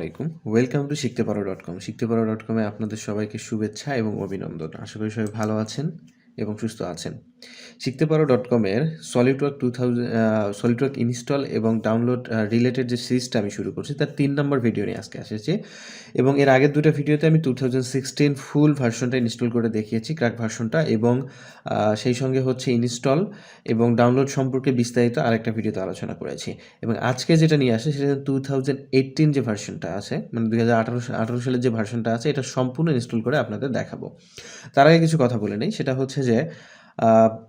আলাইকুম। Welcome to শিখতেপারো.com। শিখতেপারো.com-এ আপনাদের সবাইকে শুভেচ্ছা এবং অভিনন্দন। আশা করি সবাই ভালো আছেন এবং সুস্থ আছেন। শিখতেপারো.com-এর সলিডওয়ার্ক ইনস্টল এবং ডাউনলোড রিলেটেড যে সিরিজটা আমি শুরু করছি তার ৩ নম্বর ভিডিও নিয়ে আজকে এসেছি এবং এর আগের ২টা ভিডিওতে আমি 2016 ফুল ভার্সনটা ইনস্টল করে দেখিয়েছি, ক্র্যাক ভার্সনটা, এবং সেই সঙ্গে হচ্ছে ইনস্টল এবং ডাউনলোড সম্পর্কে বিস্তারিত আরেকটা ভিডিওতে আলোচনা করেছি। এবং আজকে যেটা নিয়ে আসে সেটা 2018 যে ভার্সনটা আছে, মানে 2018 সালের যে ভার্সনটা আছে, এটা সম্পূর্ণ ইনস্টল করে আপনাদের দেখাবো। তার আগে কিছু কথা বলে নেই, সেটা হচ্ছে যে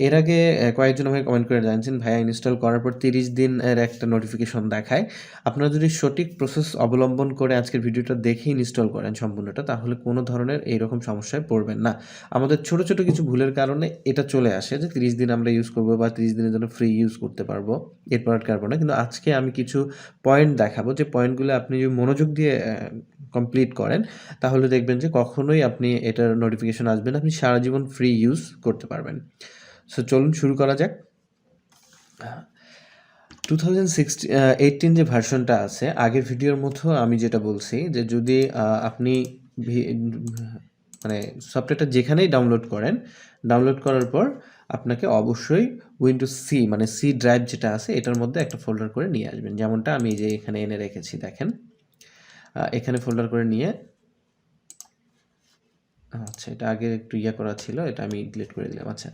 এর আগে কয়েকজন আমাকে কমেন্ট করে জানিয়েছেন, ভাইয়া ইনস্টল করার পর 30 দিনের একটা নোটিফিকেশন দেখায়। আপনারা যদি সঠিক প্রসেস অবলম্বন করে আজকের ভিডিওটা দেখে ইনস্টল করেন সম্পূর্ণটা, তাহলে কোনো ধরনের এইরকম সমস্যায় পড়বেন না। আমাদের ছোট ছোট কিছু ভুলের কারণে এটা চলে আসে যে 30 দিন আমরা ইউজ করবো বা 30 দিনের জন্য ফ্রি ইউজ করতে পারবো, এরপর আর পারবো না। কিন্তু আজকে আমি কিছু পয়েন্ট দেখাবো, যে পয়েন্টগুলো আপনি যদি মনোযোগ দিয়ে কমপ্লিট করেন তাহলে দেখবেন যে কখনোই আপনি এটার নোটিফিকেশন আসবে না, আপনি সারা জীবন ফ্রি ইউজ করতে পারবেন। সো চলুন শুরু করা যাক। 2018 যে ভার্সনটা আছে, আগের ভিডিওর মতো আমি যেটা বলছি যে যদি আপনি মানে সফটওয়্যারটা যেখানেই ডাউনলোড করেন, ডাউনলোড করার পর আপনাকে অবশ্যই উইন্ডোজ সি, মানে সি ড্রাইভ যেটা আছে, এটার মধ্যে একটা ফোল্ডার করে নিয়ে আসবেন। যেমনটা আমি যে এখানে এনে রেখেছি, দেখেন এখানে ফোল্ডার করে নিয়ে, আচ্ছা এটা আগে একটু করা ছিল, এটা আমি ডিলিট করে দিলাম। আচ্ছা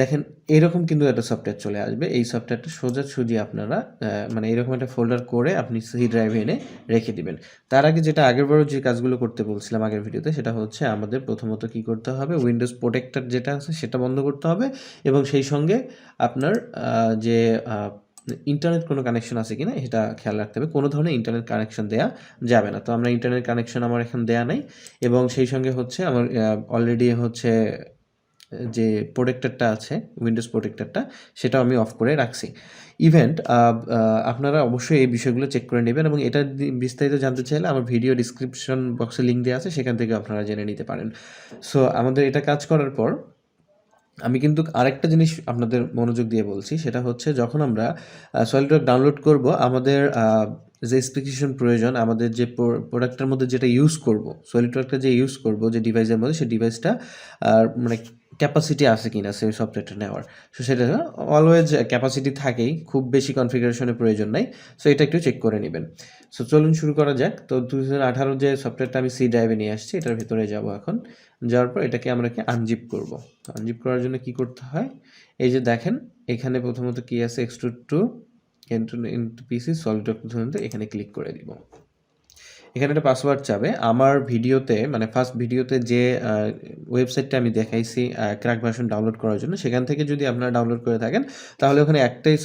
দেখেন, এরকম কিন্তু একটা সফটওয়্যার চলে আসবে। এই সফটওয়্যারটা সোজাসুজি আপনারা মানে এরকম একটা ফোল্ডার করে আপনি সি ড্রাইভে এনে রেখে দিবেন। তার আগে যেটা আগেরবারও যে কাজগুলো করতে বলছিলাম আগের ভিডিওতে, সেটা হচ্ছে আমাদের প্রথমত কি করতে হবে, উইন্ডোজ প্রোটেক্টর যেটা আছে সেটা বন্ধ করতে হবে, এবং সেই সঙ্গে আপনার যে ইন্টারনেট কোনো কানেকশন আছে কিনা এটা খেয়াল রাখতে হবে। কোনো ধরনের ইন্টারনেট কানেকশন দেওয়া যাবে না। তো আমরা ইন্টারনেট কানেকশন আমার এখন দেওয়া নাই, এবং সেই সঙ্গে হচ্ছে আমার অলরেডি হচ্ছে যে প্রোটেক্টরটা আছে, উইন্ডোজ প্রোটেক্টরটা, সেটাও আমি অফ করে রাখছি। আপনারা অবশ্যই এই বিষয়গুলো চেক করে নেবেন, এবং এটা বিস্তারিত জানতে চাইলে আমার ভিডিও ডিসক্রিপশন বক্সে লিঙ্ক দেওয়া আছে, সেখান থেকে আপনারা জেনে নিতে পারেন। সো আমাদের এটা কাজ করার পর আমি কিন্তু আরেকটা জিনিস আপনাদের মনোযোগ দিয়ে বলছি, সেটা হচ্ছে যখন আমরা সলিডওয়ার্ক ডাউনলোড করব, আমাদের যে স্পেসিফিকেশন প্রয়োজন, আমাদের যে প্রোডাক্টের মধ্যে যেটা ইউজ করব, সলিডওয়ার্কটা যে ইউজ করব যে ডিভাইসের মধ্যে, সেই ডিভাইসটা মানে ক্যাপাসিটি আছে কিনা সেই সফটওয়্যারটা নেওয়ার। সো সেটা অলওয়েজ ক্যাপাসিটি থাকেই, খুব বেশি কনফিগারেশনের প্রয়োজন নাই। সো এটা একটু চেক করে নেবেন। সো চলুন শুরু করা যাক। তো 2018 যে সফটওয়্যারটা আমি সি ড্রাইভে নিয়ে আসছি, এটার ভিতরে যাব এখন। যাওয়ার পর এটাকে আমরা আনজিপ করব। আনজিপ করার জন্য কি করতে হয়, এই যে দেখেন এখানে প্রথমত কি আছে, এক্সট্রুড টু ইনটু পিসি সলিডওয়ার্ক, প্রথমত এখানে ক্লিক করে দিব। এখানে একটা পাসওয়ার্ড চাবে। আমার ভিডিওতে, মানে ফার্স্ট ভিডিওতে যে ওয়েবসাইটটা আমি দেখাইছি ক্র্যাক ভার্সন ডাউনলোড করার জন্য, সেখান থেকে যদি আপনারা ডাউনলোড করে থাকেন তাহলে ওখানে একটাই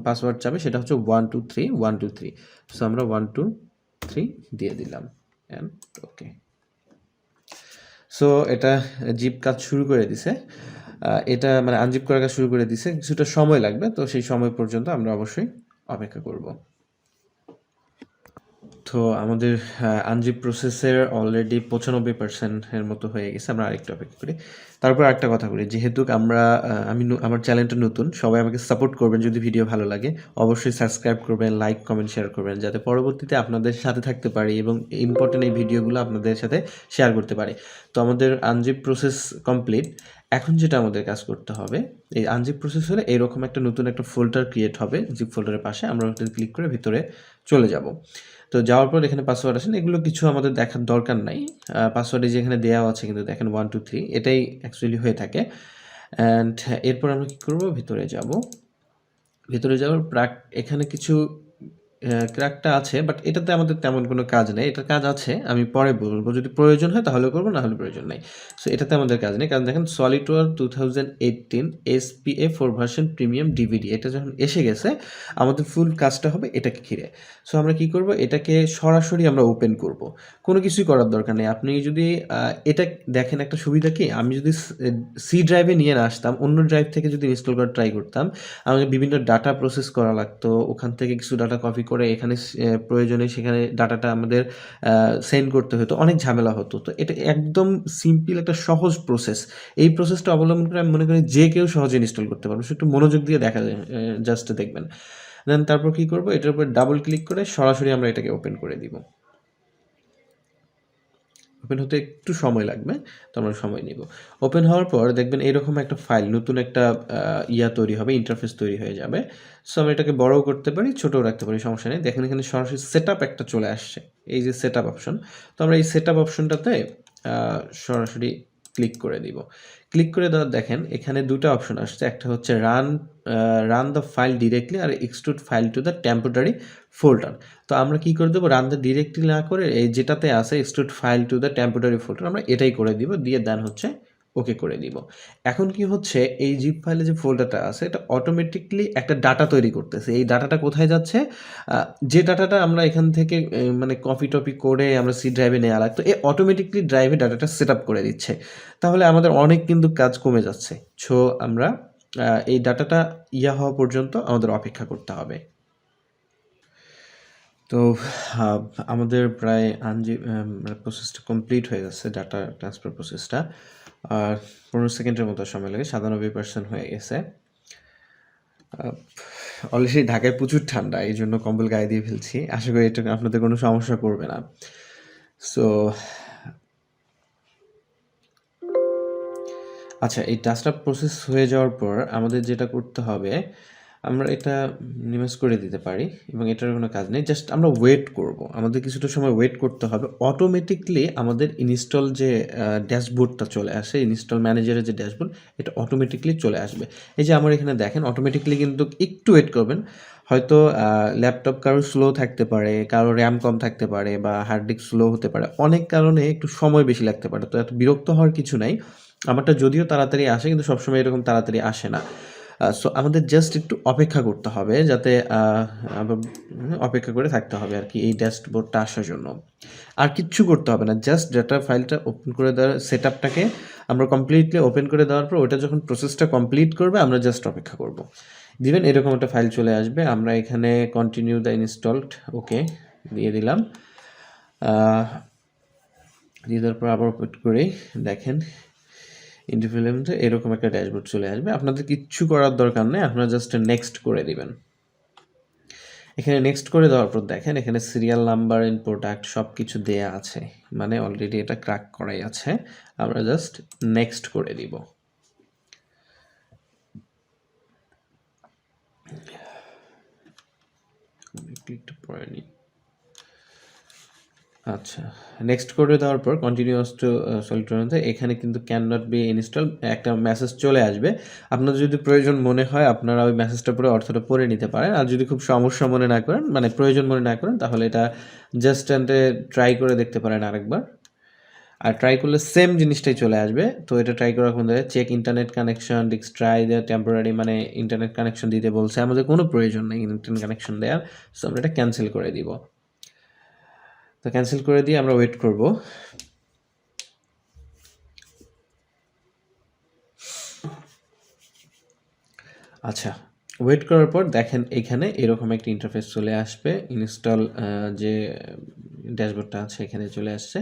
পাসওয়ার্ড চাবে, সেটা হচ্ছে 123 সো আমরা 123 দিয়ে দিলাম, অ্যান্ড ওকে। সো এটা জিপ কাজ শুরু করে দিছে, এটা মানে আনজিপ করার কাজ শুরু করে দিছে। কিছুটা সময় লাগবে, তো সেই সময় পর্যন্ত আমরা অবশ্যই অপেক্ষা করব। তো আমাদের আনজিপ প্রসেসের অলরেডি 95% মতো হয়ে গেছে। আমরা আরেকটু অপেক্ষা করি। তারপর একটা কথা বলি, যেহেতু আমার চ্যানেলটা নতুন, সবাই আমাকে সাপোর্ট করবেন। যদি ভিডিও ভালো লাগে অবশ্যই সাবস্ক্রাইব করবেন, লাইক কমেন্ট শেয়ার করবেন, যাতে পরবর্তীতে আপনাদের সাথে থাকতে পারি এবং ইম্পর্টেন্ট এই ভিডিওগুলো আপনাদের সাথে শেয়ার করতে পারি। তো আমাদের আনজিপ প্রসেস কমপ্লিট। এখন যেটা আমাদের কাজ করতে হবে, এই আনজিপ প্রসেস হলে এরকম একটা নতুন একটা ফোল্ডার ক্রিয়েট হবে জিপ ফোল্ডারের পাশে। আমরা ওটা ক্লিক করে ভিতরে চলে যাব। তো যাওয়ার পর এখানে পাসওয়ার্ড আছে, এগুলো কিছু আমাদের দেখার দরকার নাই। পাসওয়ার্ডে যেখানে দেওয়া আছে কিন্তু দেখেন 123, এটাই অ্যাকচুয়ালি হয়ে থাকে। অ্যান্ড এরপর আমরা কী করব, ভিতরে যাব। ভিতরে যাওয়ার এখানে কিছু ক্র্যাকটা আছে, বাট এটাতে আমাদের তেমন কোনো কাজ নেই। এটার কাজ আছে, আমি পরে বলবো, যদি প্রয়োজন হয় তাহলে করবো, না হলে প্রয়োজন নেই। সো এটাতে আমাদের কাজ নেই, কারণ দেখেন SolidWork 2018 SPA 4 version premium DVD, এটা যখন এসে গেছে আমাদের ফুল কাজটা হবে এটাকে ঘিরে। সো আমরা কি করব, এটাকে সরাসরি আমরা ওপেন করব, কোনো কিছুই করার দরকার নেই। আপনি যদি এটা দেখেন, একটা সুবিধা কি, আমি যদি সি ড্রাইভে নিয়ে না আসতাম, অন্য ড্রাইভ থেকে যদি ইনস্টল করার ট্রাই করতাম, আমাকে বিভিন্ন ডাটা প্রসেস করা লাগতো, ওখান থেকে কিছু ডাটা কপি করে এখানে প্রয়োজনে সেখানে ডাটাটা আমাদের সেন্ড করতে হতো, অনেক ঝামেলা হতো। তো এটা একদম সিম্পল একটা সহজ প্রসেস। এই প্রসেসটা অবলম্বন করে আমি মনে করি যে কেউ সহজে ইনস্টল করতে পারবে। একটু মনোযোগ দিয়ে দেখা যায়, জাস্ট দেখবেন। দেন তারপর কি করব, এটার উপর ডাবল ক্লিক করে সরাসরি আমরা এটাকে ওপেন করে দিব। ওপেন হতে একটু সময় লাগবে, তো আমরা সময় নিব। ওপেন হওয়ার পর দেখবেন এরকম একটা ফাইল, নতুন একটা তৈরি হবে, ইন্টারফেস তৈরি হয়ে যাবে। সো আমরা এটাকে বড়ও করতে পারি, ছোটও রাখতে পারি, সমস্যা নেই। দেখেন এখানে সরাসরি সেট আপ একটা চলে আসছে, এই যে সেট আপ অপশন। তো আমরা এই সেট আপ অপশনটাতে সরাসরি ক্লিক করে দিব। ক্লিক করে দেওয়ার দেখেন এখানে দুটো অপশন আসছে, একটা হচ্ছে রান দ্য ফাইল ডিরেক্টলি আর extract file to the temporary folder. তো আমরা কি করে দেবো, রান দ্য ডিরেক্টলি না করে এই যেটাতে আছে extrude file to the temporary folder, আমরা এটাই করে দিব, দিয়ে দেন হচ্ছে ওকে করে দিব। এখন কি হচ্ছে, এই জিপ ফাইলে যে ফোল্ডারটা আছে এটা অটোমেটিকলি একটা ডাটা তৈরি করতেছে। এই ডাটাটা কোথায় যাচ্ছে, যে ডাটাটা আমরা এখান থেকে মানে কপি টপি করে আমরা সি ড্রাইভে নেওয়া লাগতো, এ অটোমেটিকলি ড্রাইভে ডাটাটা সেট আপ করে দিচ্ছে। তাহলে আমাদের অনেক কিন্তু কাজ কমে যাচ্ছে। সো আমরা এই ডাটাটা হওয়া পর্যন্ত আমাদের অপেক্ষা করতে হবে। তো আমাদের প্রায় প্রসেসটা কমপ্লিট হয়ে গেছে, ডাটা ট্রান্সফার প্রসেসটা। আর 15 সেকেন্ডের মতো সময় লাগে, 97% হয়ে গেছে। অলরেডি ঢাকায় প্রচুর ঠান্ডা, এই জন্য কম্বল গায়ে দিয়ে ফেলছি। আশা করি এটা আপনাদের কোনো সমস্যা করবে না। সো আচ্ছা, এই টাস্কটা প্রসেস হয়ে যাওয়ার পর আমাদের যেটা করতে হবে, আমরা এটা মিনিমাইজ করে দিতে পারি এবং এটার কোনো কাজ নেই, জাস্ট আমরা ওয়েট করব। আমাদের কিছুটা সময় ওয়েট করতে হবে। অটোমেটিকলি আমাদের ইনস্টল যে ড্যাশবোর্ডটা চলে আসে, ইনস্টল ম্যানেজারের যে ড্যাশবোর্ড, এটা অটোমেটিকলি চলে আসবে। এই যে আমার এখানে দেখেন অটোমেটিকলি, কিন্তু একটু ওয়েট করবেন। হয়তো ল্যাপটপ কারো স্লো থাকতে পারে, কারো র্যাম কম থাকতে পারে, বা হার্ড ডিস্ক স্লো হতে পারে, অনেক কারণে একটু সময় বেশি লাগতে পারে। তো এত বিরক্ত হওয়ার কিছু নাই। আমারটা যদিও তাড়াতাড়ি আসে, কিন্তু সবসময় এরকম তাড়াতাড়ি আসে না। সো আমাদের জাস্ট একটু অপেক্ষা করতে হবে, যাতে অপেক্ষা করে থাকতে হবে আর কি এই ড্যাশবোর্ডটা আসার জন্য। আর কিচ্ছু করতে হবে না, জাস্ট ডাটা ফাইলটা ওপেন করে দেওয়ার, সেট আপটাকে আমরা কমপ্লিটলি ওপেন করে দেওয়ার পর ওটা যখন প্রসেসটা কমপ্লিট করবে, আমরা জাস্ট অপেক্ষা করব। দিবেন এরকম একটা ফাইল চলে আসবে। আমরা এখানে কন্টিনিউ দ্য ইনস্টলড ওকে দিয়ে দিলাম। দিয়ে দেওয়ার পর আবার ওপেন করে দেখেন ইন্ডিভিজুয়ালি এরকম একটা ড্যাশবোর্ড চলে আসবে। আপনাদের কিচ্ছু করার দরকার নেই, আপনারা জাস্ট নেক্সট করে দিবেন। এখানে নেক্সট করে দেওয়ার পর দেখেন এখানে সিরিয়াল নাম্বার ইন প্রোডাক্ট সব কিছু দেয়া আছে, মানে অলরেডি এটা ক্র্যাক করাই আছে। আমরা জাস্ট নেক্সট করে দিব। ক্লিকটা পরে নিই। আচ্ছা, নেক্সট করে দেওয়ার পর কন্টিনিউয়াস টু সলিডওয়ার্কস, এখানে কিন্তু ক্যান নট বি ইনস্টল একটা মেসেজ চলে আসবে। আপনাদের যদি প্রয়োজন মনে হয় আপনারা ওই মেসেজটা পড়ে অর্থটা পড়ে নিতে পারেন। আর যদি খুব সমস্যা মনে না করেন, মানে প্রয়োজন মনে না করেন, তাহলে এটা জাস্ট ট্রাই করে দেখতে পারেন আরেকবার। আর ট্রাই করলে সেম জিনিসটাই চলে আসবে। তো এটা ট্রাই করার কোন জায়গায় check internet connection, disk try the temporary, মানে ইন্টারনেট কানেকশন দিতে বলছে, আমাদের কোনো প্রয়োজন নেই ইন্টারনেট কানেকশন দেওয়ার। সো আমরা এটা ক্যান্সেল করে দিব। তো ক্যান্সেল করে দিয়ে আমরা ওয়েট করব। আচ্ছা, ওয়েট করার পর দেখেন এখানে এরকম একটা ইন্টারফেস চলে আসবে। ইনস্টল যে ড্যাশবোর্ডটা আছে এখানে চলে আসছে।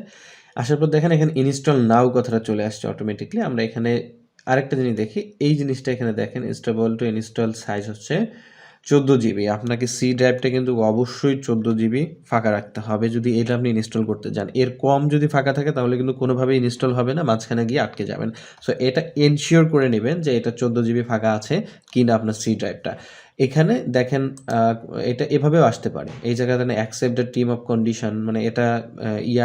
আসার পর দেখেন এখানে ইনস্টল নাও কথাটা চলে আসছে অটোমেটিকলি। আমরা এখানে আরেকটা জিনিস দেখি, এই জিনিসটা এখানে দেখেন ইনস্টেবল টু ইনস্টল সাইজ হচ্ছে 14 জিবি। আপনাকে সি ড্রাইভটা কিন্তু অবশ্যই 14 জিবি ফাঁকা রাখতে হবে যদি এটা আপনি ইনস্টল করতে যান। এর কম যদি ফাঁকা থাকে তাহলে কিন্তু কোনোভাবেই ইনস্টল হবে না, মাঝখানে গিয়ে আটকে যাবেন। সো এটা এনশিওর করে নেবেন যে এটা 14 জিবি ফাঁকা আছে কি না আপনার সি ড্রাইভটা। এখানে দেখেন এটা এভাবেও আসতে পারে, এই জায়গায় accept the team of condition, মানে এটা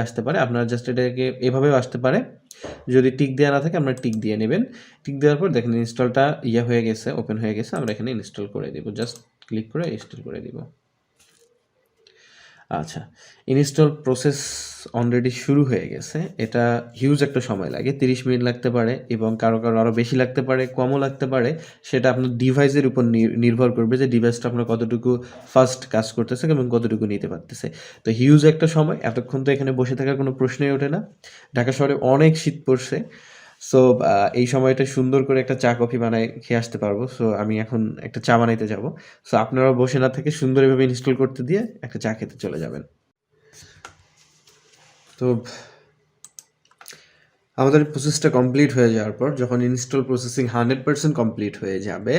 আসতে পারে। আপনারা জাস্ট এটাকে এভাবেও আসতে পারে। যদি টিক দেওয়া না থাকে আপনারা টিক দিয়ে নেবেন। টিক দেওয়ার পর দেখেন ইনস্টলটা হয়ে গেছে, ওপেন হয়ে গেছে। আমরা এখানে ইনস্টল করে দিব, জাস্ট ক্লিক করে ইনস্টল করে দিব। আচ্ছা, ইনস্টল প্রসেস অলরেডি শুরু হয়ে গেছে। এটা হিউজ একটা সময় লাগে, 30 মিনিট লাগতে পারে এবং কারো আরও বেশি লাগতে পারে, কমও লাগতে পারে। সেটা আপনার ডিভাইসের উপর নির্ভর করবে যে ডিভাইসটা আপনার কতটুকু ফাস্ট কাজ করতেছে এবং কতটুকু নিতে পারতেছে। তো হিউজ একটা সময়, এতক্ষণ তো এখানে বসে থাকার কোনো প্রশ্নই ওঠে না। ঢাকা শহরে অনেক শীত পড়ছে। সো এই সময়টা সুন্দর করে একটা চা কফি বানায় খেয়ে আসতে পারবো। সো আমি এখন একটা চা বানাইতে যাব। সো আপনারা বসে না থেকে সুন্দর এভাবে ইনস্টল করতে দিয়ে একটা চা খেতে চলে যাবেন। তো আমাদের প্রসেসটা কমপ্লিট হয়ে যাওয়ার পর যখন ইনস্টল প্রসেসিং 100% কমপ্লিট হয়ে যাবে,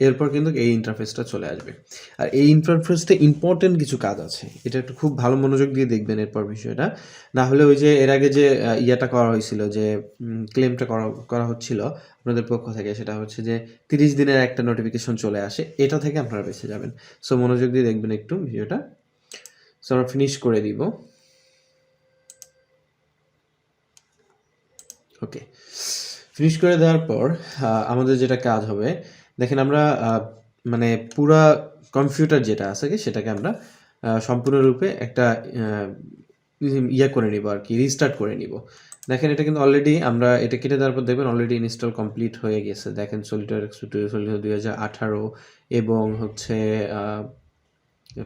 এরপর কিন্তু এই ইন্টারফেসটা চলে আসবে। আর এই ইন্টারফেসটা ইম্পর্টেন্ট কিছু কাজ আছে, এটা একটু খুব ভালো মনোযোগ দিয়ে দেখবেন এরপর বিষয়টা। না হলে ওই যে এর আগে যে ইয়াটা করা হয়েছিল, যে ক্লেমটা করা করা হচ্ছিল আপনাদের পক্ষ থেকে, সেটা হচ্ছে যে 30 দিনের একটা নোটিফিকেশন চলে আসে, এটা থেকে আপনারা বেঁচে যাবেন। সো মনোযোগ দিয়ে দেখবেন একটু ভিডিওটা। সো আমরা ফিনিশ করে দিব। ওকে, ফিনিশ করে দেওয়ার পর আমাদের যেটা কাজ হবে, দেখেন আমরা মানে পুরা কম্পিউটার যেটা আছে সেটাকে আমরা সম্পূর্ণরূপে একটা ইয়ে করে নিব আর কি, রিস্টার্ট করে নিব। দেখেন এটা কিন্তু অলরেডি আমরা এটা কেটে দেওয়ার পর দেখবেন অলরেডি ইনস্টল কমপ্লিট হয়ে গেছে। দেখেন সলিডওয়ার্কস 2018 এবং হচ্ছে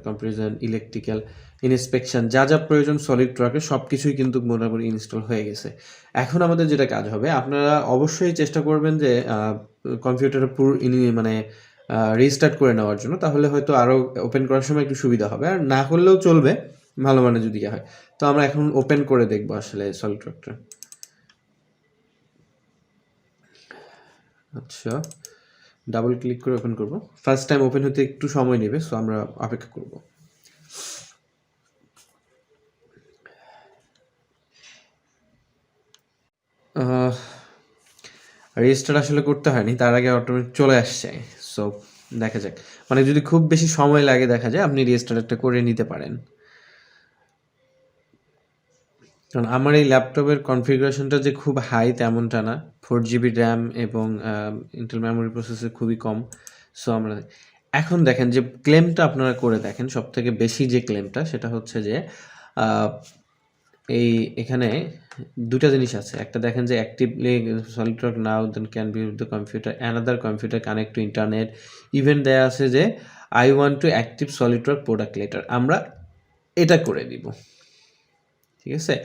কম্পারিজন, ইলেকট্রিক্যাল ইন্সপেকশন, যা যা প্রয়োজন সলিডওয়ার্কের সব কিছুই কিন্তু মোটামুটি ইনস্টল হয়ে গেছে। এখন আমাদের যেটা কাজ হবে, আপনারা অবশ্যই চেষ্টা করবেন যে কম্পিউটারটা পুরো মানে রিস্টার্ট করে নেওয়ার জন্য, তাহলে হয়তো আরও ওপেন করার সময় একটু সুবিধা হবে। আর না করলেও চলবে, ভালো মানে যদি হয়। তো আমরা এখন ওপেন করে দেখবো আসলে সলিডওয়ার্কটা। আচ্ছা, ডাবল ক্লিক করে ওপেন করব। ফার্স্ট টাইম ওপেন হতে একটু সময় নেবে, সো আমরা অপেক্ষা করব। রেজিস্টার আসলে করতে হয়নি, তার আগে অটোমেটিক চলে আসছে। সো দেখা যাক, মানে যদি খুব বেশি সময় লাগে দেখা যায় আপনি রেজিস্টার একটা করে নিতে পারেন। কারণ আমার এই ল্যাপটপের কনফিগারেশনটা যে খুব হাই তেমনটা না, 4 GB র্যাম এবং ইন্টেল মেমোরি প্রসেসর খুবই কম। সো আমরা এখন দেখেন যে ক্লেমটা আপনারা করে দেখেন, সব থেকে বেশি যে ক্লেমটা সেটা হচ্ছে যে এই এখানে দুটা জিনিস আছে। একটা দেখেন যে actively SolidWork now then can be with the computer, another computer connect to internet, even দেয়া আছে যে I want to active SolidWork product later. আমরা এটা করে দিব, ঠিক আছে।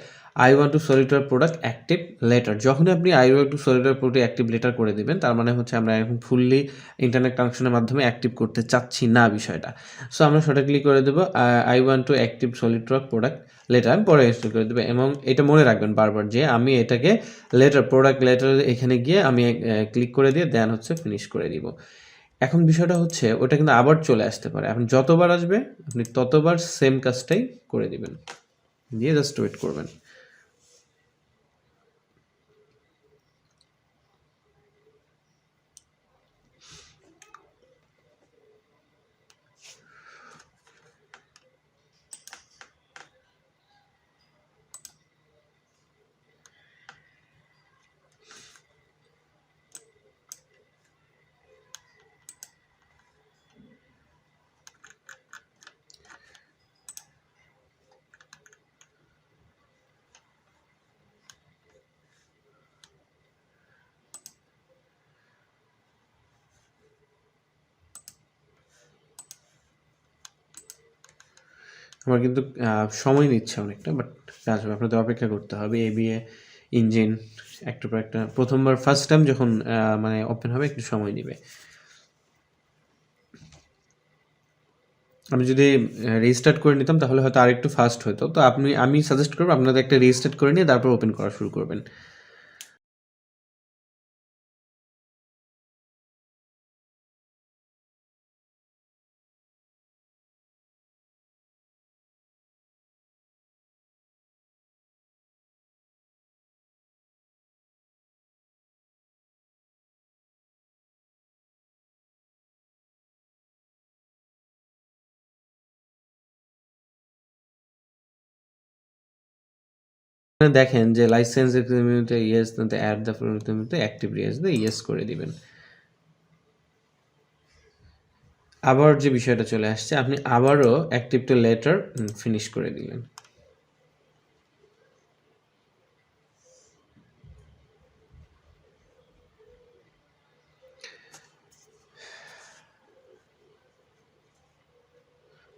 I want to SolidWork product active later, যখনই আপনি I want to SolidWork product active later করে দিবেন, তার মানে হচ্ছে আমরা এখন ফুললি ইন্টারনেট কানেকশনের মাধ্যমে অ্যাক্টিভ করতে চাচ্ছি না বিষয়টা। সো আমরা সঠিকলি করে দেবো I want to active SolidWork product later, আমি পরে ইনস্টল করে দেবো। এবং এটা মনে রাখবেন বারবার যে আমি এটাকে লেটার, প্রোডাক্ট লেটার এখানে গিয়ে আমি ক্লিক করে দিয়ে দেন হচ্ছে ফিনিশ করে দিব। এখন বিষয়টা হচ্ছে ওটা কিন্তু আবার চলে আসতে পারে, আপনি যতবার আসবে আপনি ততবার সেম কাজটাই করে দিবেন, দিয়ে জাস্ট ওয়েট করবেন। আমার কিন্তু সময় নিচ্ছে অনেকটা, বাট কাজ হবে, আপনাদের অপেক্ষা করতে হবে। এবিএ ইঞ্জিন একটার পর একটা, প্রথমবার ফার্স্ট টাইম যখন মানে ওপেন হবে একটু সময় নেবে। আমি যদি রেজিস্টার্ট করে নিতাম তাহলে হয়তো আরেকটু ফাস্ট হতো। তো আমি সাজেস্ট করবো আপনাদের একটা রেজিস্টার্ট করে নিয়ে তারপর ওপেন করা শুরু করবেন। দেখেন যে লাইসেন্স এগ্রিমেন্টে yes, add the active yes দিয়ে ইয়েস করে দিবেন। আবার যে বিষয়টা চলে আসছে, আপনি আবারও অ্যাক্টিভ টু লেটার ফিনিশ করে দিলেন।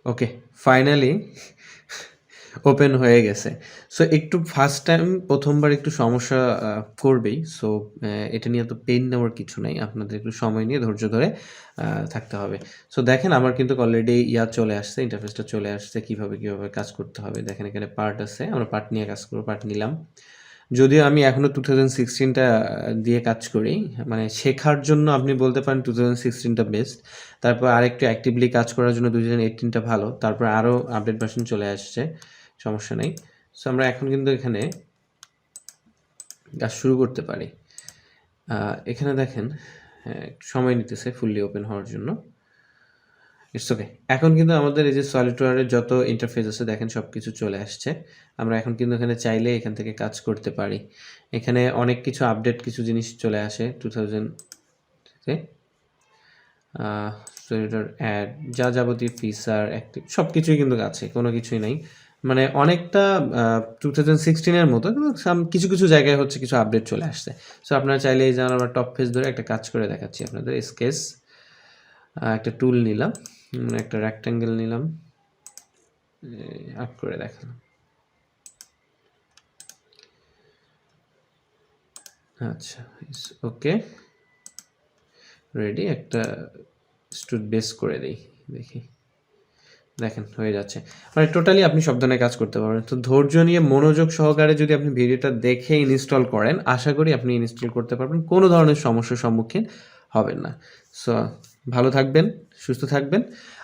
ওকে, ফাইনালি ওপেন হয়ে গেছে। সো একটু ফার্স্ট টাইম প্রথমবার একটু সমস্যা করবেই। সো এটা নিয়ে তো পেইন নেওয়ার কিছু নাই, আপনাদের একটু সময় নিয়ে ধৈর্য ধরে থাকতে হবে। সো দেখেন আমার কিন্তু অলরেডি চলে আসছে, ইন্টারফেসটা চলে আসছে, কীভাবে কাজ করতে হবে। দেখেন এখানে পার্ট আছে, আমরা পার্ট নিয়ে কাজ করবো, পার্ট নিলাম। যদিও আমি এখনো 2016 টা দিয়ে কাজ করি। মানে শেখার জন্য আপনি বলতে পারেন 2016 টা বেস্ট। তারপর আরেকটু অ্যাক্টিভলি কাজ করার জন্য 2018 টা ভালো। তারপর আরো আপডেট ভার্সন চলে আসছে। সমস্যা নেই। সো আমরা এখন কিন্তু এখানে কাজ শুরু করতে পারি। এখানে দেখেন হ্যাঁ, একটু সময় নিতেছে ফুললি ওপেন হওয়ার জন্য। It's okay. এখন কিন্তু আমাদের এই যে সলিডওয়ার্কের যত ইন্টারফেস আছে দেখেন সবকিছু চলে আসছে। আমরা এখন কিন্তু এখানে চাইলে এখান থেকে কাজ করতে পারি। এখানে অনেক কিছু আপডেট কিছু জিনিস চলে আসে 2000 তে। সলিডওয়ার্ক অ্যাড যা যাবতীয় ফিচার অ্যাক্টিভ সবকিছুই কিন্তু আছে, কোনো কিছুই নাই। মানে অনেকটা 2016 এর মতো, কিন্তু কিছু কিছু জায়গায় হচ্ছে কিছু আপডেট চলে আসছে। সো আপনারা চাইলে এই যে আমরা টপ পেজ ধরে একটা কাজ করে দেখাচ্ছি আপনাদের। স্কেচ একটা টুল নিলাম, একটা রেক্ট্যাঙ্গেল নিলাম, আপ করে দেখালাম। আচ্ছা ওকে, রেডি। একটা স্টুড বেস করে দেই, দেখি। দেখেন হয়ে যাচ্ছে। মানে টোটালি আপনি সব ধরনের কাজ করতে পারবেন। তো ধৈর্য নিয়ে মনোযোগ সহকারে যদি আপনি ভিডিওটা দেখে ইনস্টল করেন, আশা করি আপনি ইনস্টল করতে পারবেন, কোনো ধরনের সমস্যার সম্মুখীন হবেন না। সো ভালো থাকবেন, সুস্থ থাকবেন,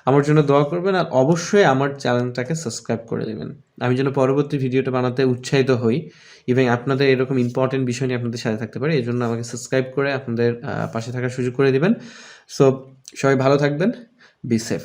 আমার জন্য দোয়া করবেন, আর অবশ্যই আমার চ্যানেলটাকে সাবস্ক্রাইব করে দেবেন। আমি যেন পরবর্তী ভিডিওটা বানাতে উৎসাহিত হই এবং আপনাদের এরকম ইম্পর্টেন্ট বিষয় নিয়ে আপনাদের সাথে থাকতে পারি। এই জন্য আমাকে সাবস্ক্রাইব করে আপনাদের পাশে থাকার সুযোগ করে দিবেন। সো সবাই ভালো থাকবেন, বি সেফ।